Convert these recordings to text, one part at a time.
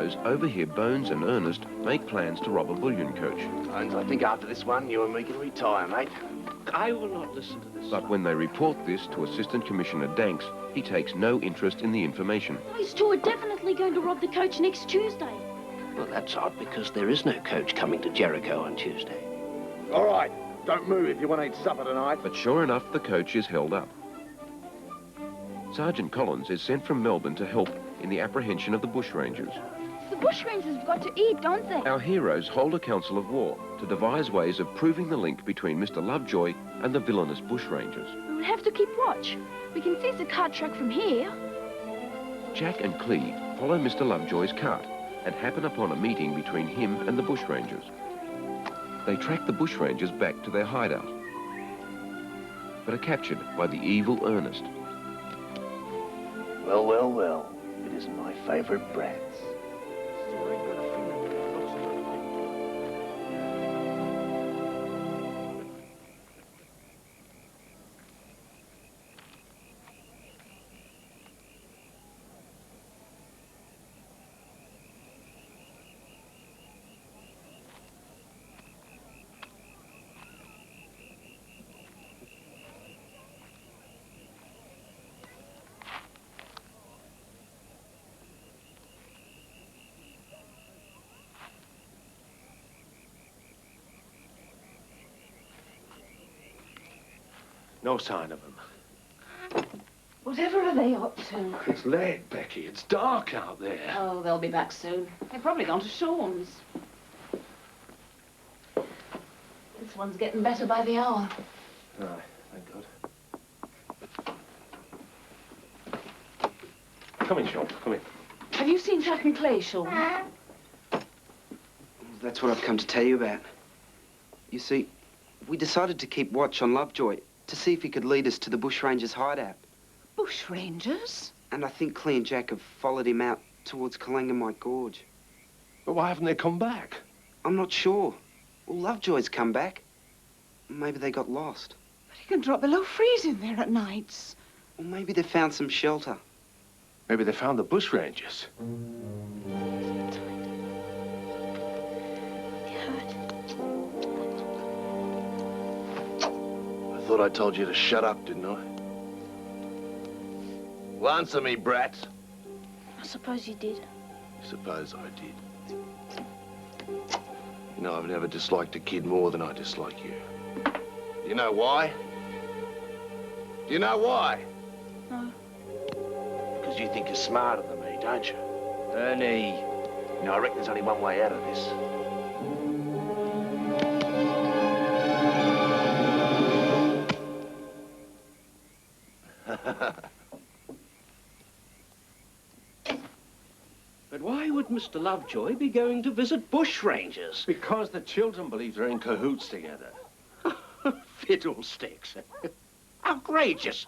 heroes overhear Bones and Ernest make plans to rob a bullion coach. Bones, I think after this one, you and me can retire, mate. I will not listen to this. But when they report this to Assistant Commissioner Danks, he takes no interest in the information. Those two are definitely going to rob the coach next Tuesday. Well, that's odd, because there is no coach coming to Jericho on Tuesday. All right, don't move if you want to eat supper tonight. But sure enough, the coach is held up. Sergeant Collins is sent from Melbourne to help in the apprehension of the bushrangers. The bushrangers have got to eat, don't they? Our heroes hold a council of war to devise ways of proving the link between Mr. Lovejoy and the villainous bushrangers. We will have to keep watch. We can seize the cart track from here. Jack and Cleve follow Mr. Lovejoy's cart and happen upon a meeting between him and the bushrangers. They track the bushrangers back to their hideout, but are captured by the evil Ernest. Well, well, well. It isn't my favourite brats. No sign of them. Whatever are they up to? It's late, Becky. It's dark out there. Oh, they'll be back soon. They've probably gone to Sean's. This one's getting better by the hour. Aye, thank God. Come in, Sean. Come in. Have you seen Jack and Clay, Sean? That's what I've come to tell you about. You see, we decided to keep watch on Lovejoy to see if he could lead us to the bushrangers' hideout. Bushrangers? And I think Clea and Jack have followed him out towards Kalangamite Gorge. But why haven't they come back? I'm not sure. Well, Lovejoy's come back. Maybe they got lost. But he can drop below freezing there at nights. Or maybe they found some shelter. Maybe they found the bushrangers. I thought I told you to shut up, didn't I? Well, answer me, brats. I suppose you did. Suppose I did. You know, I've never disliked a kid more than I dislike you. You know why? Do you know why? No. Because you think you're smarter than me, don't you? Ernie. You know, I reckon there's only one way out of this. But why would Mr. Lovejoy be going to visit bushrangers? Because the children believe they're in cahoots together. Fiddlesticks. Outrageous.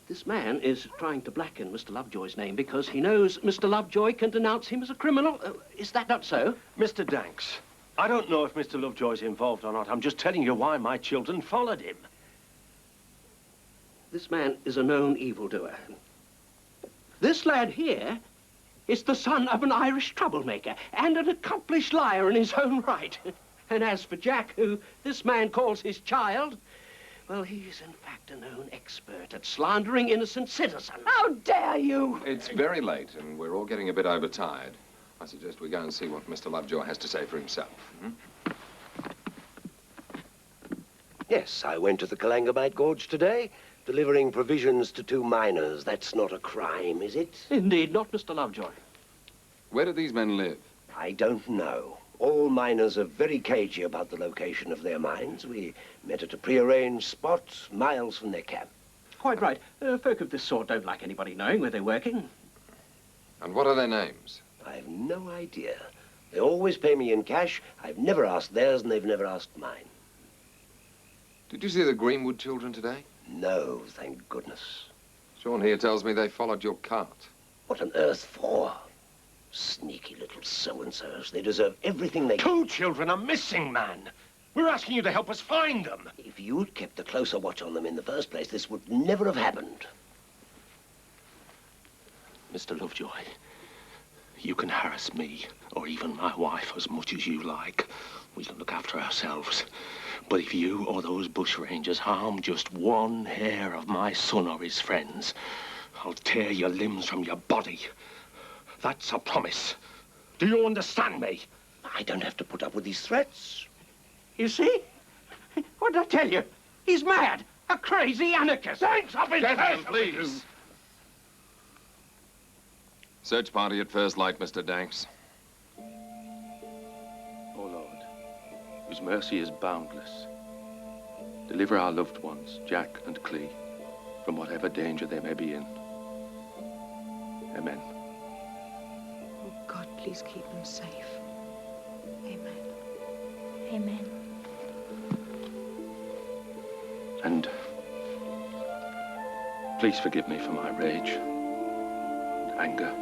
This man is trying to blacken Mr. Lovejoy's name because he knows Mr. Lovejoy can denounce him as a criminal. Is that not so? Mr. Danks, I don't know if Mr. Lovejoy's involved or not. I'm just telling you why my children followed him. This man is a known evildoer. This lad here is the son of an Irish troublemaker and an accomplished liar in his own right. And as for Jack, who this man calls his child, well, he's in fact a known expert at slandering innocent citizens. How dare you! It's very late, and we're all getting a bit overtired. I suggest we go and see what Mr. Lovejoy has to say for himself. Yes, I went to the Kalangamite Gorge today, delivering provisions to 2 miners. That's not a crime, is it? Indeed, not Mr. Lovejoy. Where do these men live? I don't know. All miners are very cagey about the location of their mines. We met at a prearranged spot miles from their camp. Quite right. Folk of this sort don't like anybody knowing where they're working. And what are their names? I've no idea. They always pay me in cash. I've never asked theirs, and they've never asked mine. Did you see the Greenwood children today? No, thank goodness. Sean here tells me they followed your cart. What on earth for? Sneaky little so-and-sos. They deserve everything they... 2 children are missing, man. We're asking you to help us find them. If you'd kept a closer watch on them in the first place, this would never have happened. Mr. Lovejoy, You can harass me, or even my wife, as much as you like. We can look after ourselves. But if you or those bushrangers harm just one hair of my son or his friends, I'll tear your limbs from your body. That's a promise. Do you understand me? I don't have to put up with these threats. You see? What did I tell you? He's mad. A crazy anarchist. Thanks, I've been Gentlemen, please. Search party at first light, Mr. Danks. Oh, Lord, whose mercy is boundless, deliver our loved ones, Jack and Clee, from whatever danger they may be in. Amen. Oh, God, please keep them safe. Amen. Amen. And please forgive me for my rage and anger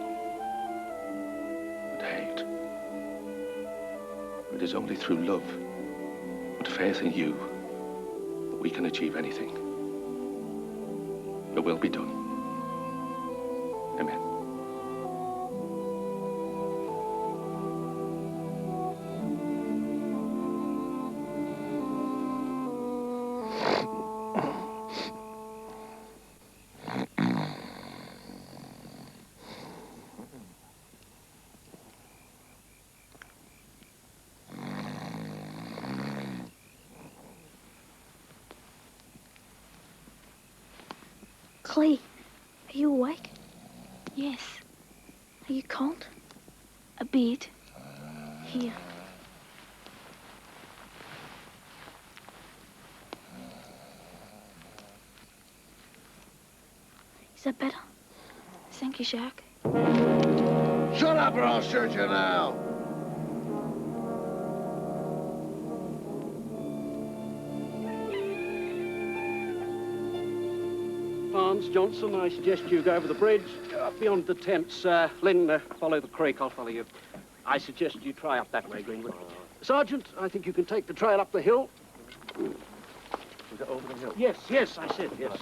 and hate. It is only through love and faith in you that we can achieve anything. Your will be done. Amen. Clee, are you awake? Yes. Are you cold? A bit. Here. Is that better? Thank you, Jack. Shut up or I'll shoot you now. Barnes, Johnson, I suggest you go over the bridge, go up beyond the tents. Lynn, follow the creek, I'll follow you. I suggest you try up that way, Greenwood. Sergeant, I think you can take the trail up the hill. Is it over the hill? Yes, yes, I said yes.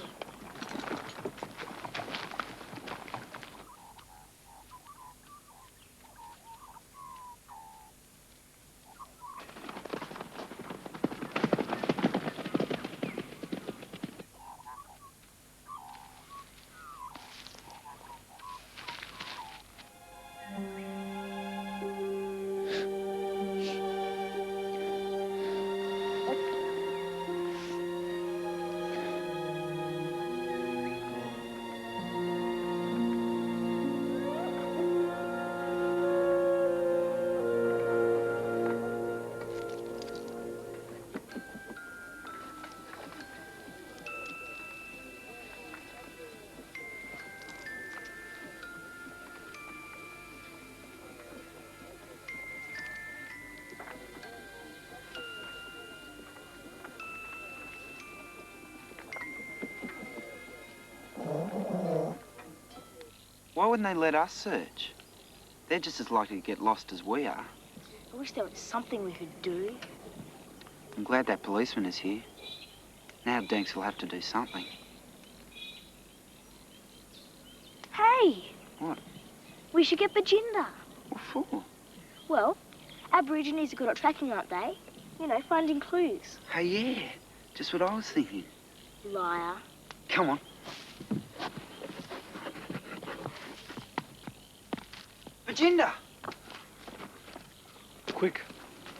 Why wouldn't they let us search? They're just as likely to get lost as we are. I wish there was something we could do. I'm glad that policeman is here. Now Danks will have to do something. Hey! What? We should get Bajinda. What for? Well, Aborigines are good at tracking, aren't they? You know, finding clues. Hey, yeah. Just what I was thinking. Liar. Come on. Bajinda! Quick.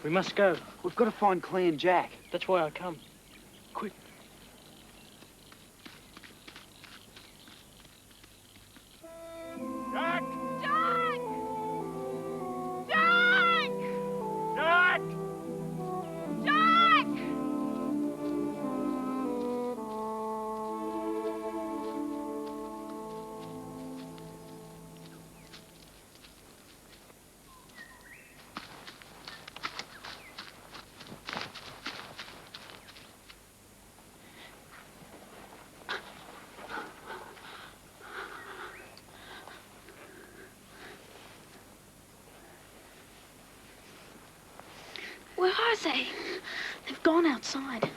We must go. We've got to find Clee and Jack. That's why I come. Quick. Jack! Jack! Jack! Jack! Jack! Where are they? They've gone outside.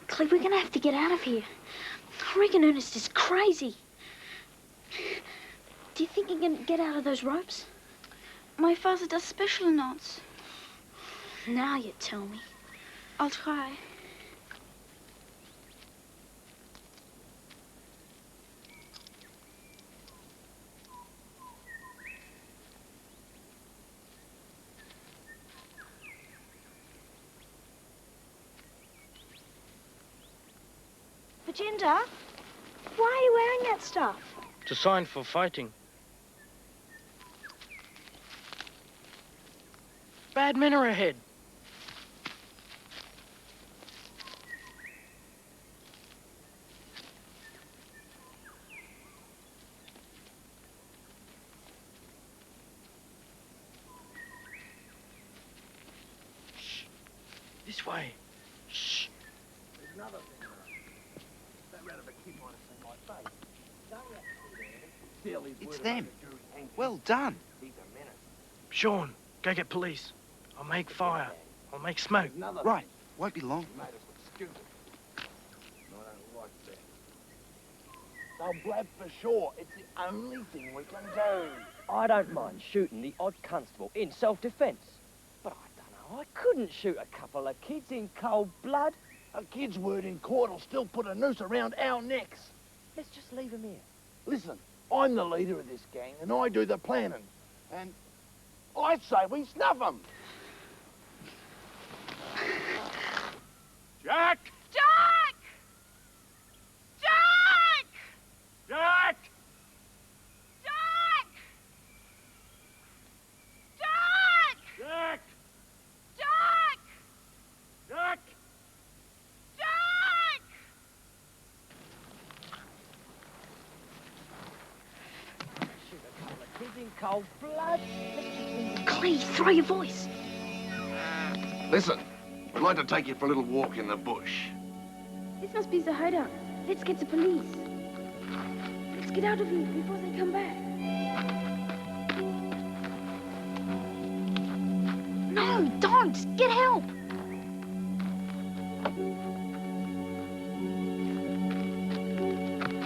Cleve, we're gonna have to get out of here. I reckon Ernest is crazy. Do you think you can get out of those ropes? My father does special knots. Now you tell me. I'll try. Virginia, why are you wearing that stuff? It's a sign for fighting. Bad men are ahead. Shh. This way. Shh. There's another thing. That rat of a kid might have seen my face. It's them. Well done. Sean, go get police. I'll make fire. I'll make smoke. Right. Won't be long. They'll blab for sure. It's the only thing we can do. I don't mind shooting the odd constable in self-defence. But I don't know, I couldn't shoot a couple of kids in cold blood. A kid's word in court will still put a noose around our necks. Let's just leave them here. Listen, I'm the leader of this gang, and I do the planning. And I say we snuff them. Jack! Jack! Jack! Jack! Jack! Jack! Jack! Jack! Jack! Jack! Shoot a couple of kids in cold blood. Clee, throw your voice. Listen, I'd like to take you for a little walk in the bush. This must be the hideout. Let's get the police. Let's get out of here before they come back. No, don't! Get help!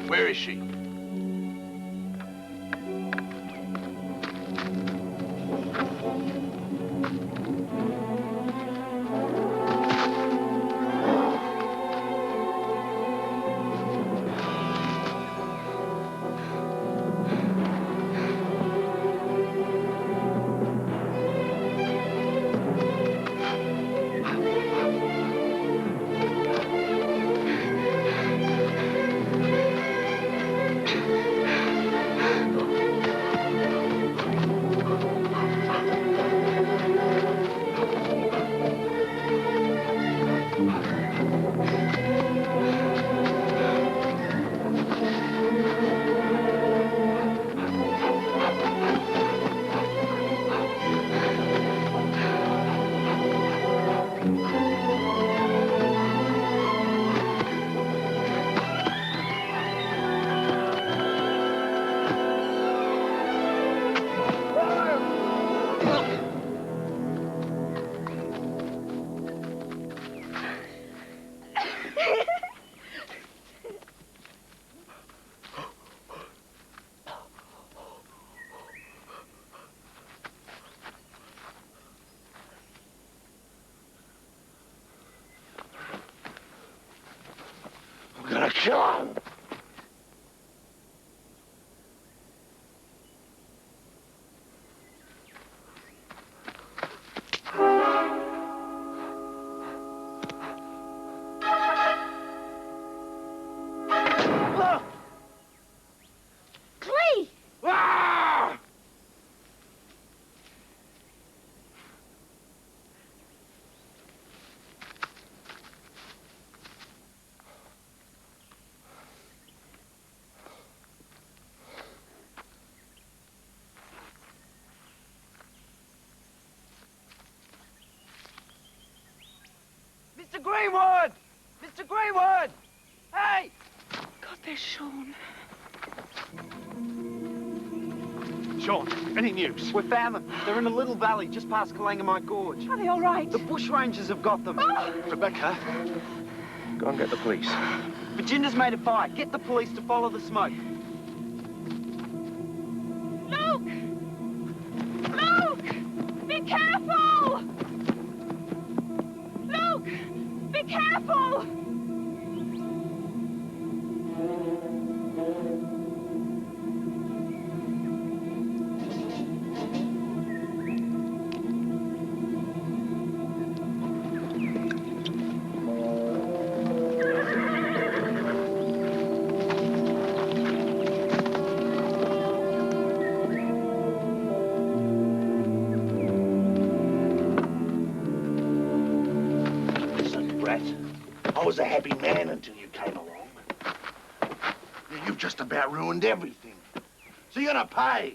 Where is she? I'm gonna kill him. Clee! Ah! Mr. Greenwood! Mr. Greenwood! Hey! God, there's Sean. Sean, any news? We found them. They're in a little valley just past Kalangamite Gorge. Are they all right? The bushrangers have got them. Rebecca, go and get the police. Virginia's made a fire. Get the police to follow the smoke. Careful! I was a happy man until you came along. You've just about ruined everything. So you're gonna pay.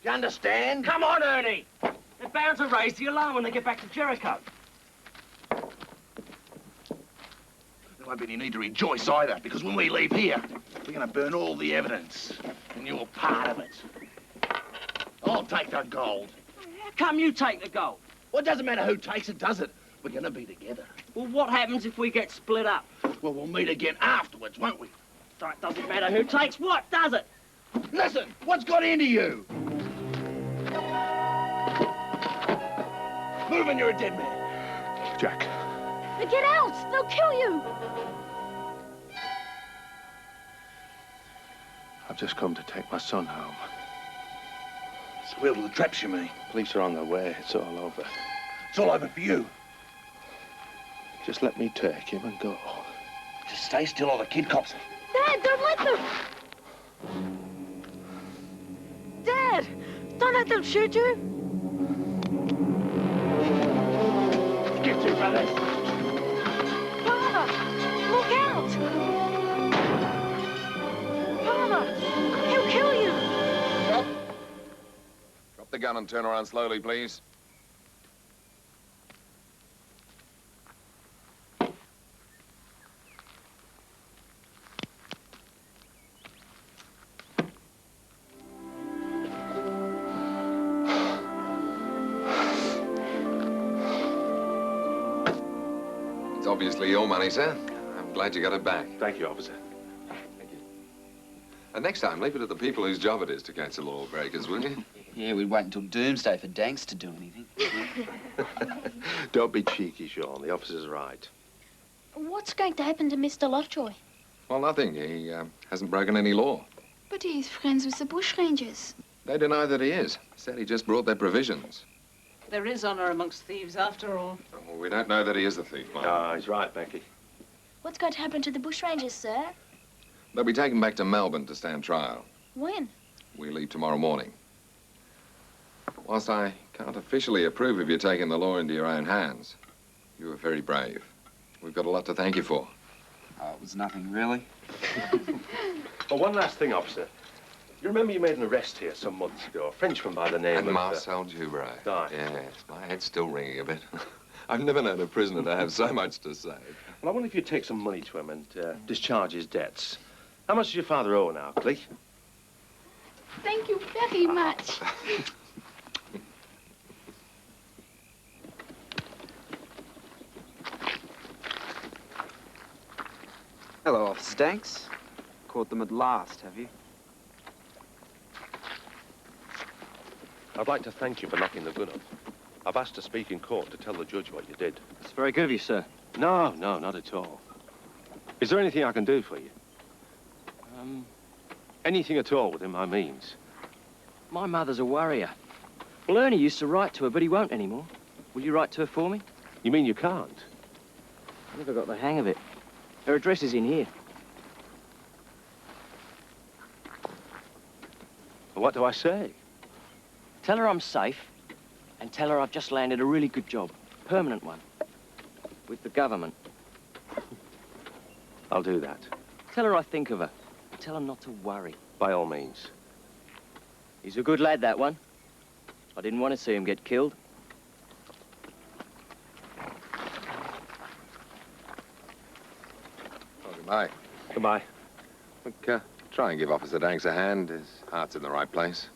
You understand? Come on, Ernie! They're bound to raise the alarm when they get back to Jericho. There won't be any need to rejoice either, because when we leave here, we're gonna burn all the evidence. And you're part of it. I'll take the gold. How come you take the gold? Well, it doesn't matter who takes it, does it? We're gonna be together. Well, what happens if we get split up? Well, we'll meet again afterwards, won't we? So it doesn't matter who takes what, does it? Listen, what's got into you? Move and you're a dead man. Jack. Get out! They'll kill you! I've just come to take my son home. So where will the traps, you mean? Police are on their way. It's all over. It's all over for you. Just let me take him and go. Just stay still or the kid cops. Dad, don't let them! Dad! Don't let them shoot you! Get to, brothers. Father! Look out! Father! He'll kill you! Stop. Drop the gun and turn around slowly, please. It's obviously your money, sir. I'm glad you got it back. Thank you, officer. Thank you. And next time, leave it to the people whose job it is to catch the lawbreakers, will you? Yeah, we'd wait until doomsday for Danks to do anything. Don't be cheeky, Sean. The officer's right. What's going to happen to Mr. Lovejoy? Well, nothing. He hasn't broken any law. But he's friends with the bushrangers. They deny that he is. Said he just brought their provisions. There is honor amongst thieves, after all. Well, we don't know that he is a thief, Mike. No, he's right, Becky. What's going to happen to the bushrangers, sir? They'll be taken back to Melbourne to stand trial. When? We leave tomorrow morning. Whilst I can't officially approve of you taking the law into your own hands, you were very brave. We've got a lot to thank you for. Oh, it was nothing, really. Well, one last thing, officer. You remember you made an arrest here some months ago, a Frenchman by the name And of... Marcel Joubert. Aye. Yes, my head's still ringing a bit. I've never known a prisoner to have so much to say. Well, I wonder if you'd take some money to him and discharge his debts. How much does your father owe now, Clee? Thank you very much. Hello, Officer Danks. Caught them at last, have you? I'd like to thank you for knocking the gun up. I've asked to speak in court to tell the judge what you did. It's very good of you, sir. No, not at all. Is there anything I can do for you? Anything at all within my means. My mother's a worrier. Well, Ernie used to write to her, but he won't anymore. Will you write to her for me? You mean you can't? I never got the hang of it. Her address is in here. What do I say? Tell her I'm safe, and tell her I've just landed a really good job. Permanent one. With the government. I'll do that. Tell her I think of her. And tell her not to worry. By all means. He's a good lad, that one. I didn't want to see him get killed. Oh, goodbye. Goodbye. Look, try and give Officer Danks a hand. His heart's in the right place.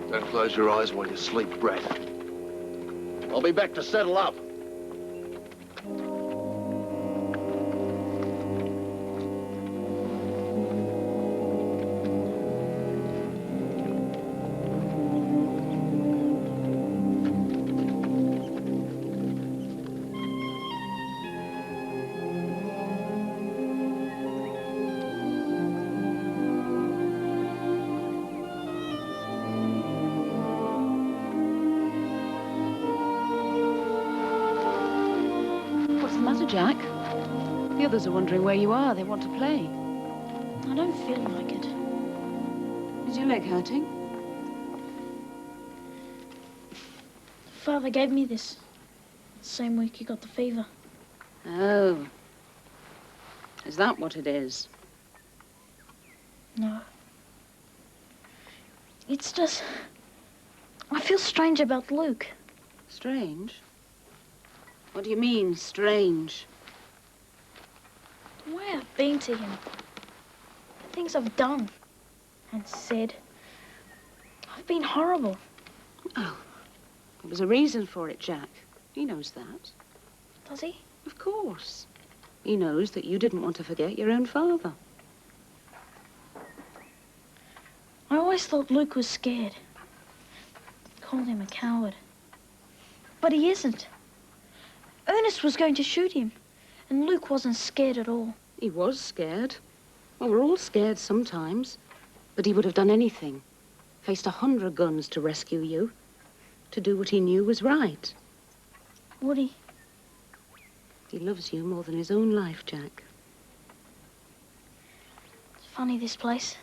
Don't close your eyes while you sleep, Brad. I'll be back to settle up. Jack. The others are wondering where you are. They want to play. I don't feel like it. Is your leg hurting? Father gave me this the same week he got the fever. Oh. Is that what it is? No. It's just... I feel strange about Luke. Strange? What do you mean, strange? The way I've been to him. The things I've done and said. I've been horrible. Oh, there was a reason for it, Jack. He knows that. Does he? Of course. He knows that you didn't want to forget your own father. I always thought Luke was scared. Called him a coward. But he isn't. Ernest was going to shoot him, and Luke wasn't scared at all. He was scared. Well, we're all scared sometimes. But he would have done anything. Faced 100 guns to rescue you. To do what he knew was right. Would he? He loves you more than his own life, Jack. It's funny, this place.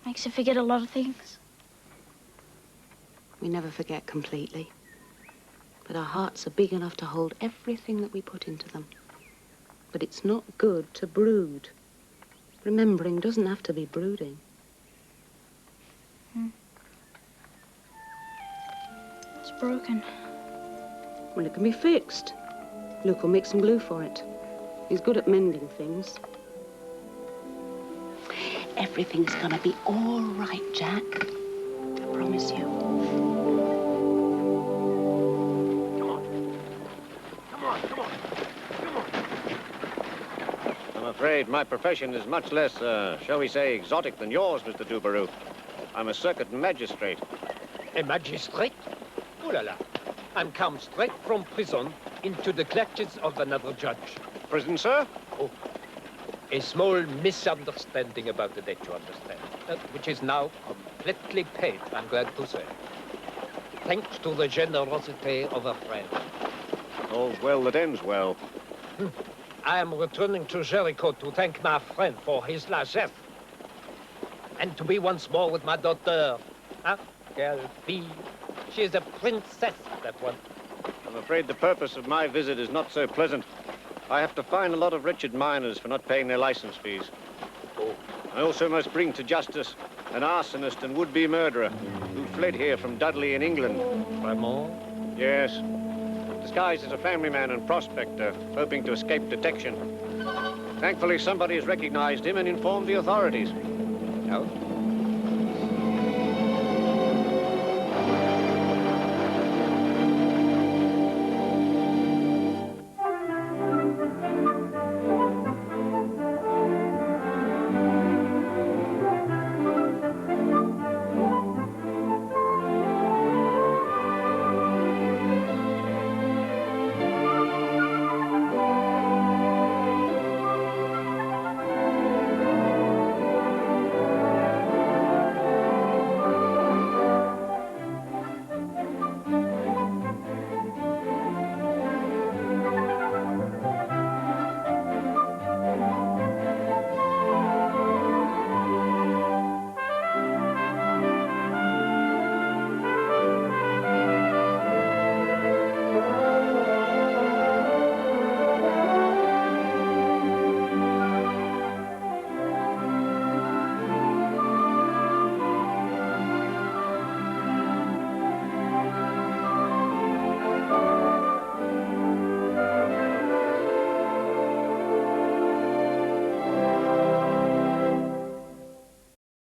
Makes you forget a lot of things. We never forget completely. But our hearts are big enough to hold everything that we put into them. But it's not good to brood. Remembering doesn't have to be brooding. It's broken. Well, it can be fixed. Luke will make some glue for it. He's good at mending things. Everything's gonna be all right, Jack. I promise you. I'm afraid my profession is much less, shall we say, exotic than yours, Mr. Dubarou. I'm a circuit magistrate. A magistrate? Ooh la la. I'm come straight from prison into the clutches of another judge. Prison, sir? Oh. A small misunderstanding about the debt, you understand, which is now completely paid, I'm glad to say. Thanks to the generosity of a friend. All's well that ends well. I am returning to Jericho to thank my friend for his largesse. And to be once more with my daughter. Huh? Girl, fille. She is a princess, that one. I'm afraid the purpose of my visit is not so pleasant. I have to fine a lot of wretched miners for not paying their license fees. Oh. I also must bring to justice an arsonist and would-be murderer who fled here from Dudley in England. Vraiment? Yes. Disguised as a family man and prospector, hoping to escape detection. Thankfully, somebody has recognized him and informed the authorities. Oh?